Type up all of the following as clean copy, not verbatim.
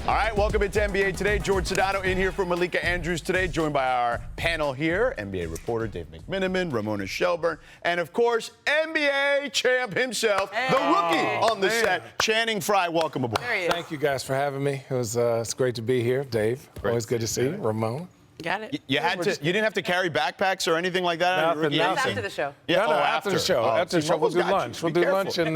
All right, welcome into NBA Today. George Sedano in here for Malika Andrews today, joined by our panel here, NBA reporter Dave McMenamin, Ramona Shelburne, and of course, NBA champ himself, the rookie on the set, Channing Frye. Welcome aboard. There he is. Thank you guys for having me. It's great to be here, Dave. Great. Always good to see you, Ramona. Got it. You didn't have to carry backpacks or anything like that? Nothing. After the show. Yeah, No, after the show. After the show, we'll do lunch. We'll do lunch and,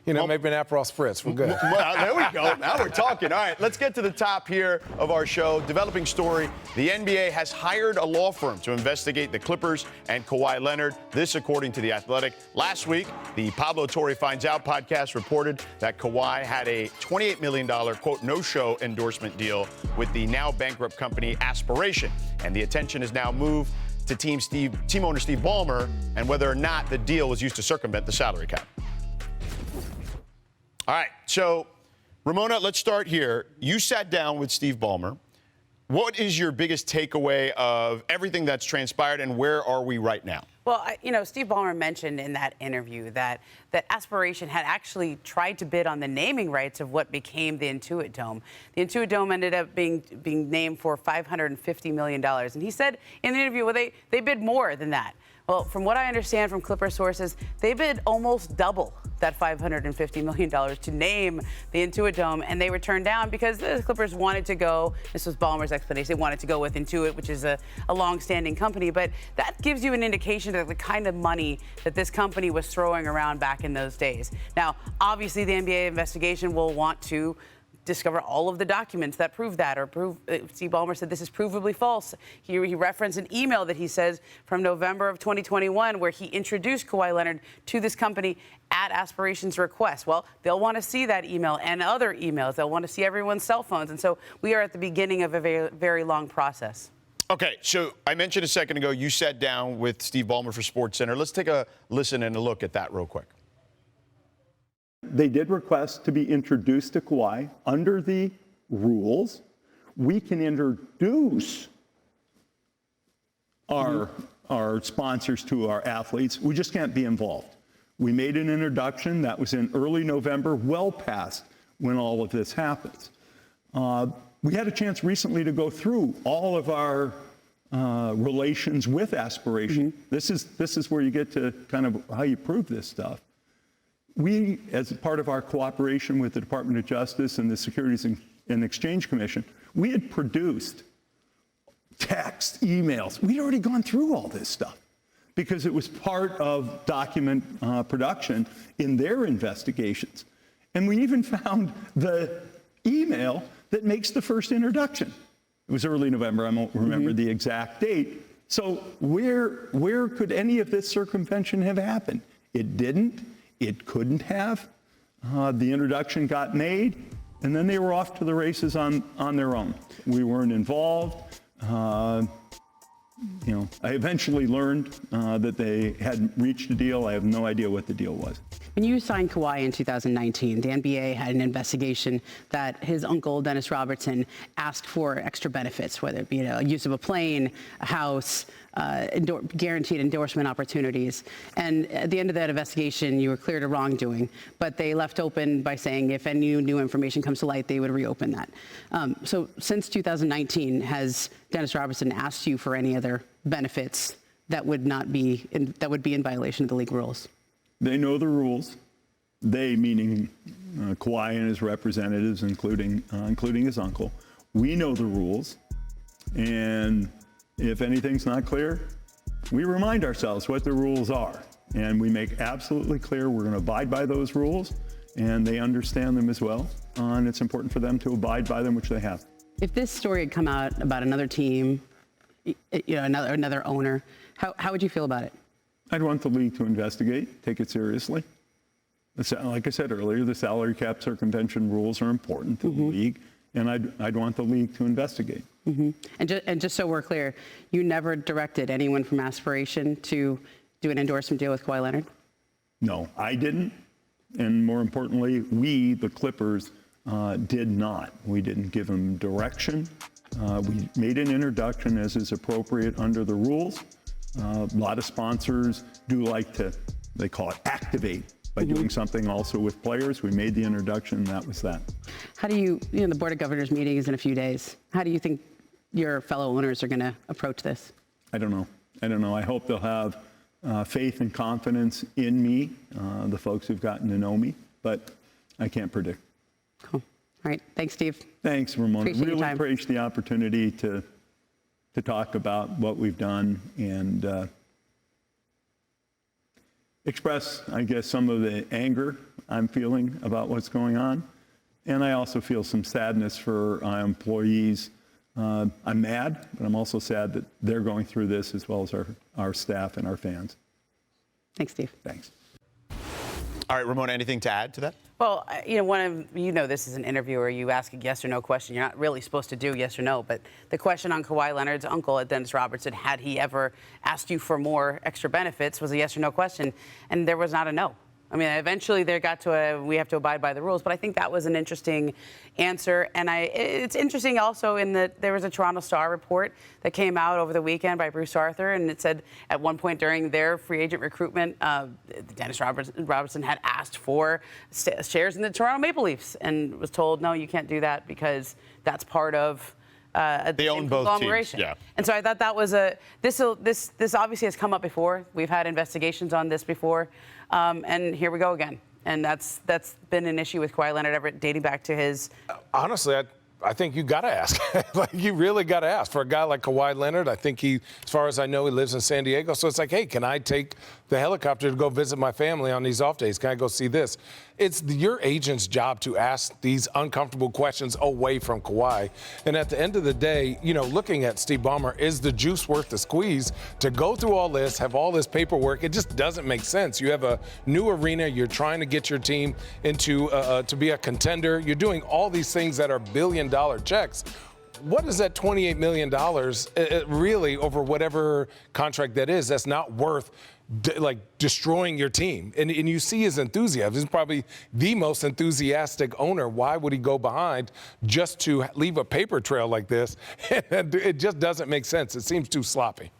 maybe an Aperol Spritz. We're good. Well, there we go. Now we're talking. All right, let's get to the top here of our show. Developing story. The NBA has hired a law firm to investigate the Clippers and Kawhi Leonard. This, according to The Athletic. Last week, the Pablo Torre Finds Out podcast reported that Kawhi had a $28 million, quote, no-show endorsement deal with the now bankrupt company Aspiration. And the attention is now moved to team owner Steve Ballmer and whether or not the deal was used to circumvent the salary cap. All right, so Ramona, let's start here. You sat down with Steve Ballmer. What is your biggest takeaway of everything that's transpired, and where are we right now? Well, Steve Ballmer mentioned in that interview that Aspiration had actually tried to bid on the naming rights of what became the Intuit Dome. The Intuit Dome ended up being named for $550 million. And he said in the interview, well, they bid more than that. Well, from what I understand from Clipper sources, they bid almost double that $550 million to name the Intuit Dome, and they were turned down because the Clippers wanted to go, this was Ballmer's explanation, they wanted to go with Intuit, which is a long-standing company. But that gives you an indication of the kind of money that this company was throwing around back in those days. Now, obviously, the NBA investigation will want to discover all of the documents that prove that, or Steve Ballmer said this is provably false. He referenced an email that he says from November of 2021 where he introduced Kawhi Leonard to this company at Aspiration's request. Well, they'll want to see that email and other emails. They'll want to see everyone's cell phones. And so we are at the beginning of a very, very long process. Okay, so I mentioned a second ago you sat down with Steve Ballmer for SportsCenter. Let's take a listen and a look at that real quick. They did request to be introduced to Kawhi. Under the rules, we can introduce our sponsors to our athletes. We just can't be involved. We made an introduction. That was in early November, well past when all of this happens. We had a chance recently to go through all of our relations with Aspiration. This is where you get to kind of how you prove this stuff. We, as part of our cooperation with the Department of Justice and the Securities and Exchange Commission, we had produced text, emails. We'd already gone through all this stuff because it was part of document production in their investigations. And we even found the email that makes the first introduction. It was early November. I won't remember the exact date. So where could any of this circumvention have happened? It didn't. It couldn't have. The introduction got made, and then they were off to the races on their own. We weren't involved. I eventually learned that they hadn't reached a deal. I have no idea what the deal was. When you signed Kawhi in 2019, the NBA had an investigation that his uncle, Dennis Robertson, asked for extra benefits, whether it be use of a plane, a house, guaranteed endorsement opportunities. And at the end of that investigation, you were cleared of wrongdoing, but they left open by saying if any new information comes to light, they would reopen that. So since 2019, has Dennis Robertson asked you for any other benefits that would be in violation of the league rules? They know the rules. They, meaning Kawhi and his representatives, including his uncle. We know the rules, and if anything's not clear, we remind ourselves what the rules are, and we make absolutely clear we're going to abide by those rules, and they understand them as well, and it's important for them to abide by them, which they have. If this story had come out about another team, another owner, how would you feel about it? I'd want the league to investigate, take it seriously. Like I said earlier, the salary cap circumvention rules are important to the league, and I'd want the league to investigate. And just so we're clear, you never directed anyone from Aspiration to do an endorsement deal with Kawhi Leonard? No, I didn't. And more importantly, we, the Clippers, did not. We didn't give them direction. We made an introduction as is appropriate under the rules. A lot of sponsors do like to, they call it activate by doing something also with players. We made the introduction, that was that. How do you know, the Board of Governors meeting is in a few days. How do you think your fellow owners are going to approach this? I don't know. I hope they'll have faith and confidence in me, the folks who've gotten to know me, but I can't predict. Cool. All right. Thanks, Steve. Thanks, Ramona. Appreciate your Really time. appreciate the opportunity to talk about what we've done and express, I guess, some of the anger I'm feeling about what's going on. And I also feel some sadness for our employees. I'm mad, but I'm also sad that they're going through this as well as our staff and our fans. Thanks, Steve. Thanks. All right, Ramona, anything to add to that? Well, this is an interview where you ask a yes or no question. You're not really supposed to do yes or no, but the question on Kawhi Leonard's uncle, Dennis Robertson, had he ever asked you for more extra benefits, was a yes or no question, and there was not a no. I mean, eventually they got to we have to abide by the rules, but I think that was an interesting answer. And it's interesting also in that there was a Toronto Star report that came out over the weekend by Bruce Arthur, and it said at one point during their free agent recruitment, Dennis Robertson had asked for shares in the Toronto Maple Leafs and was told, no, you can't do that because that's part of they own both teams, yeah. And so I thought that was this obviously has come up before. We've had investigations on this before, and here we go again. And that's been an issue with Kawhi Leonard ever dating back to his. Honestly, I think you got to ask. Like, you really got to ask. For a guy like Kawhi Leonard, I think as far as I know, he lives in San Diego. So it's like, hey, can I take the helicopter to go visit my family on these off days? Can I go see this? It's your agent's job to ask these uncomfortable questions away from Kawhi. And at the end of the day, looking at Steve Ballmer, is the juice worth the squeeze to go through all this, have all this paperwork? It just doesn't make sense. You have a new arena. You're trying to get your team into to be a contender. You're doing all these things that are billion-dollar checks. What is that $28 million really over whatever contract that is? That's not worth destroying your team. And you see his enthusiasm. He's probably the most enthusiastic owner. Why would he go behind just to leave a paper trail like this? It just doesn't make sense. It seems too sloppy.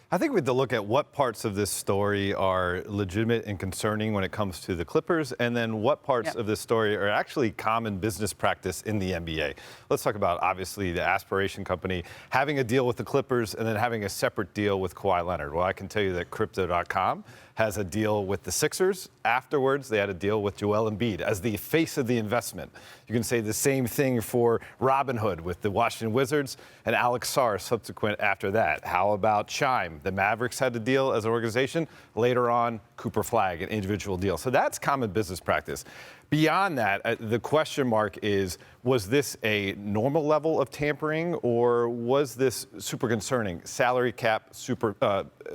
I think we have to look at what parts of this story are legitimate and concerning when it comes to the Clippers, and then what parts of this story are actually common business practice in the NBA. Let's talk about, obviously, the Aspiration Company having a deal with the Clippers and then having a separate deal with Kawhi Leonard. Well, I can tell you that Crypto.com has a deal with the Sixers. Afterwards, they had a deal with Joel Embiid as the face of the investment. You can say the same thing for Robinhood with the Washington Wizards and Alex Sarr subsequent after that. How about Chime? The Mavericks had a deal as an organization. Later on, Cooper Flagg, an individual deal. So that's common business practice. Beyond that, the question mark is, was this a normal level of tampering, or was this super concerning salary cap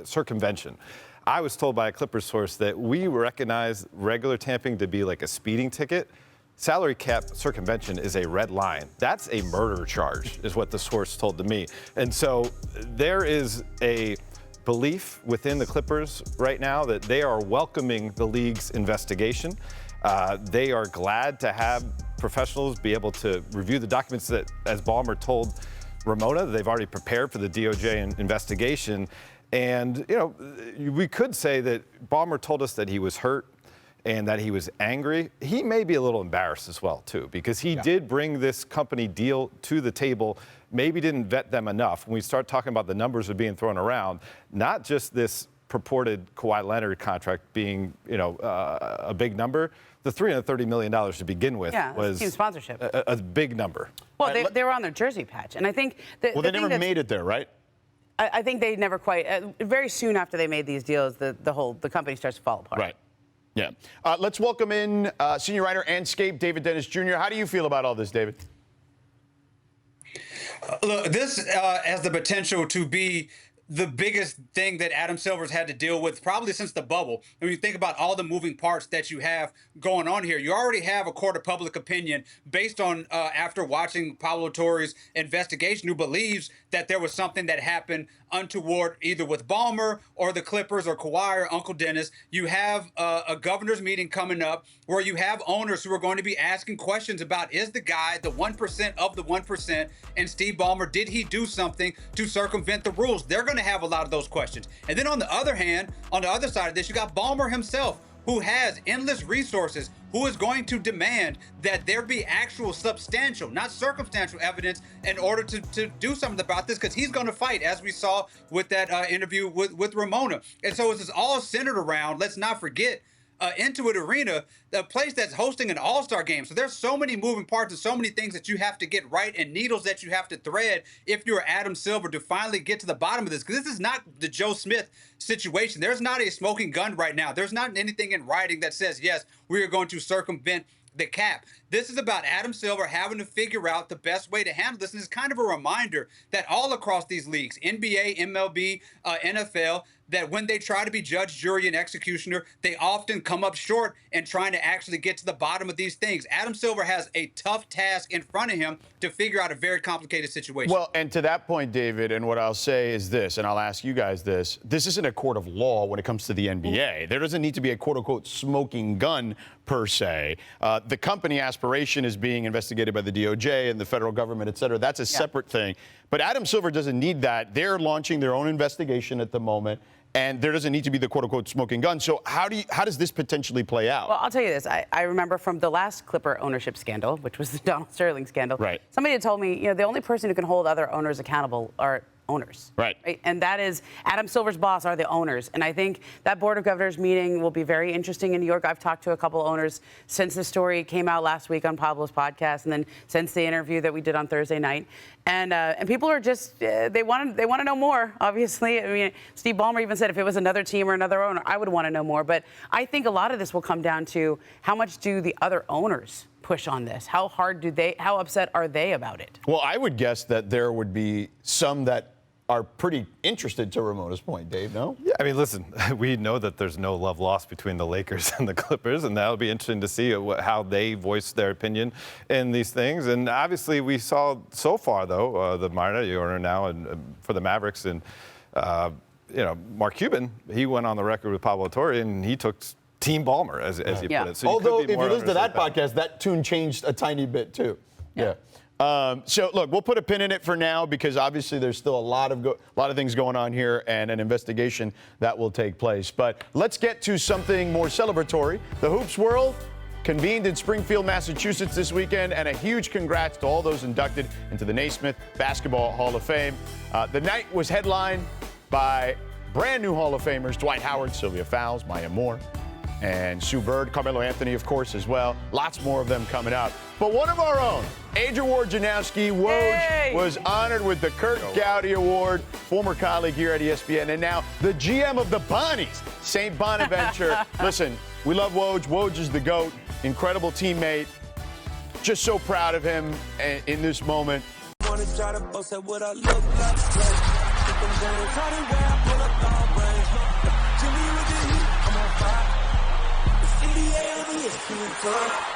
circumvention? I was told by a Clippers source that we recognize regular tampering to be like a speeding ticket. Salary cap circumvention is a red line. That's a murder charge, is what the source told to me. And so there is a belief within the Clippers right now that they are welcoming the league's investigation. They are glad to have professionals be able to review the documents that, as Ballmer told Ramona, they've already prepared for the DOJ investigation. And, we could say that Ballmer told us that he was hurt and that he was angry. He may be a little embarrassed as well, too, because he did bring this company deal to the table, maybe didn't vet them enough. When we start talking about the numbers that are being thrown around, not just this purported Kawhi Leonard contract being, a big number, the $330 million to begin with was team sponsorship. A big number. Well, they were on their jersey patch, and I think they never made it there, right? I think they never quite. Very soon after they made these deals, the company starts to fall apart. Right. Yeah. Let's welcome in senior writer and Scape, David Dennis Jr. How do you feel about all this, David? Look, this has the potential to be the biggest thing that Adam Silver's had to deal with probably since the bubble. When you think about all the moving parts that you have going on here, you already have a court of public opinion based on, after watching Pablo Torre's investigation, who believes that there was something that happened untoward either with Ballmer or the Clippers or Kawhi or Uncle Dennis. You have a governor's meeting coming up where you have owners who are going to be asking questions about, is the guy the 1% of the 1%? And Steve Ballmer, did he do something to circumvent the rules? They're going to have a lot of those questions. And then on the other hand, on the other side of this, you got Ballmer himself, who has endless resources, who is going to demand that there be actual substantial, not circumstantial evidence in order to do something about this, because he's going to fight, as we saw with that interview with Ramona. And so this is all centered around, let's not forget, Intuit Arena, the place that's hosting an all-star game. So there's so many moving parts and so many things that you have to get right and needles that you have to thread if you're Adam Silver to finally get to the bottom of this. Because this is not the Joe Smith situation. There's not a smoking gun right now. There's not anything in writing that says, yes, we are going to circumvent the cap. This is about Adam Silver having to figure out the best way to handle this. And it's kind of a reminder that all across these leagues, NBA, MLB, NFL, that when they try to be judge, jury, and executioner, they often come up short in trying to actually get to the bottom of these things. Adam Silver has a tough task in front of him to figure out a very complicated situation. Well, and to that point, David, and what I'll say is this, and I'll ask you guys this isn't a court of law when it comes to the NBA. There doesn't need to be a quote-unquote smoking gun per se. The company aspiration is being investigated by the DOJ and the federal government, et cetera. That's a separate thing. But Adam Silver doesn't need that. They're launching their own investigation at the moment, and there doesn't need to be the quote-unquote smoking gun. So how does this potentially play out? Well, I'll tell you this. I remember from the last Clipper ownership scandal, which was the Donald Sterling scandal. Right. Somebody had told me, the only person who can hold other owners accountable are owners. Right. And that is Adam Silver's boss are the owners. And I think that board of governors meeting will be very interesting in New York. I've talked to a couple owners since the story came out last week on Pablo's podcast, and then since the interview that we did on Thursday night. And people are just they want to know more. Obviously, I mean, Steve Ballmer even said if it was another team or another owner, I would want to know more. But I think a lot of this will come down to how much do the other owners push on this? How upset are they about it? Well, I would guess that there would be some that are pretty interested, to Ramona's point, Dave, no? Yeah, I mean, listen, we know that there's no love lost between the Lakers and the Clippers, and that'll be interesting to see how they voice their opinion in these things. And obviously, we saw so far, though, the minority owner now and for the Mavericks, and Mark Cuban, he went on the record with Pablo Torre, and he took Team Ballmer, as he put it. So although, if you listen to that podcast, that tune changed a tiny bit, too. Yeah. So, look, we'll put a pin in it for now because obviously there's still a lot of things going on here and an investigation that will take place. But let's get to something more celebratory. The Hoops World convened in Springfield, Massachusetts this weekend, and a huge congrats to all those inducted into the Naismith Basketball Hall of Fame. The night was headlined by brand new Hall of Famers Dwight Howard, Sylvia Fowles, Maya Moore, and Sue Bird, Carmelo Anthony, of course, as well. Lots more of them coming up. But one of our own, Adrian Wojnarowski, Woj, was honored with the Kurt Gowdy Award, former colleague here at ESPN, and now the GM of the Bonnies, St. Bonaventure. Listen, we love Woj. Woj is the GOAT, incredible teammate. Just so proud of him in this moment. NBA